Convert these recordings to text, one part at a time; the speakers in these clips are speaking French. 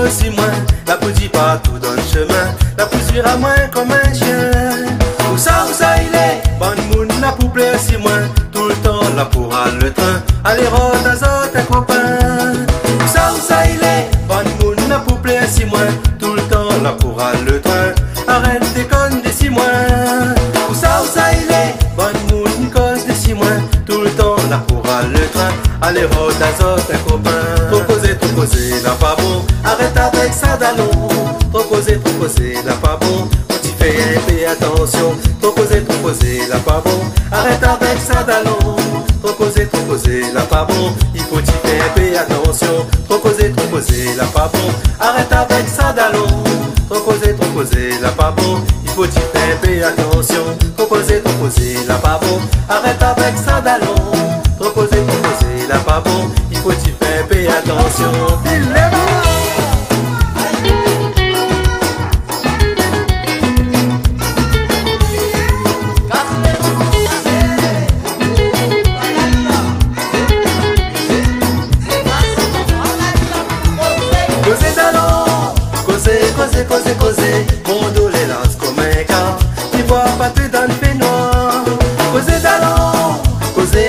aussi moins, la pousse dit partout dans le chemin, la pousse vira moins comme un chien. Où ça il est, bonne moune, la pousse plaît aussi moins, tout le temps là pour le train, allez rôde à zot tes copains. Où ça il est, bonne moune, la pousse plaît aussi moins, tout le temps là pour le train, arrête des connes des 6 mois. Où ça il est, bonne moune, cause des 6 mois, tout le temps là pour le train, allez rôde à zot tes copains. Trop posé, n'a pas bon, arrête avec ça d'allons. Trop posé, n'a pas bon, tu fais un peu attention. Trop posé, n'a pas bon, arrête avec ça d'allons. Trop posé, n'a pas bon, il faut y faire un peu attention. Trop posé, n'a pas bon, arrête avec ça d'allons. Trop posé, n'a pas bon, il faut y faire un peu attention. Trop posé, n'a pas bon, arrête avec ça d'allons. Trop posé, n'a pas bon, il faut y faire un peu attention. Causer, mon dos les lance comme un cas, tu vois pas tout dans le peignoir. Causer d'allons, causer,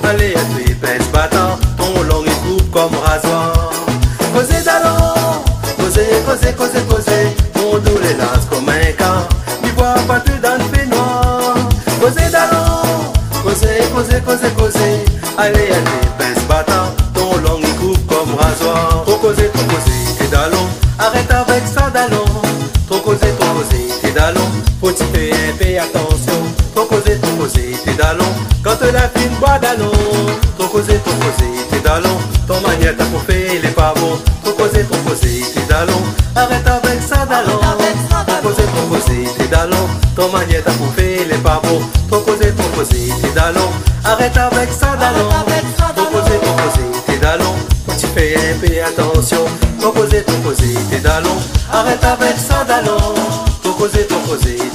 allez à tu épaisse battant, ton long et coupe comme rasoir. Causer d'allons, causer, mon dos les lance comme un cas, tu vois pas tout dans le peignoir. Causer d'allons, causer, allez à tu épaisse battant, ton long et coupe comme rasoir. Trop causer, t'es d'allons. Arrête avec ça d'allons, trop causé, t'es d'allons, faut-il faire un peu attention. Trop causé, t'es d'allons, quand la fine boit d'allons. Trop causé, t'es d'allons, ton manière t'as pour faire les pas bon. Trop causé, t'es d'allons, arrête avec ça d'allons. Trop causé, t'es d'allons, ton manière t'as pour faire les pas bon. Trop causé, t'es d'allons, arrête avec ça d'allons. Trop causé, t'es d'allons, faut-il faire un peu attention. Trop posé, t'es d'allons, arrête avec ça d'allons. Trop posé,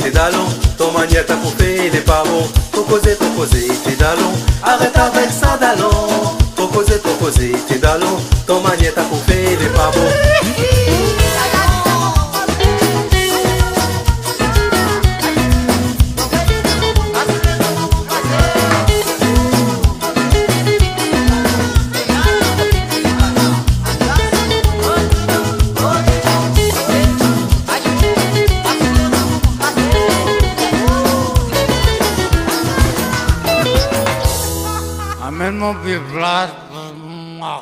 t'es d'allons, ton manière t'as pour faire les pas bons. Trop posé, t'es d'allons, arrête avec ça d'allons. Trop posé, t'es d'allons, ton manière t'as pour faire les pas bons. Amén, mon piblat, ma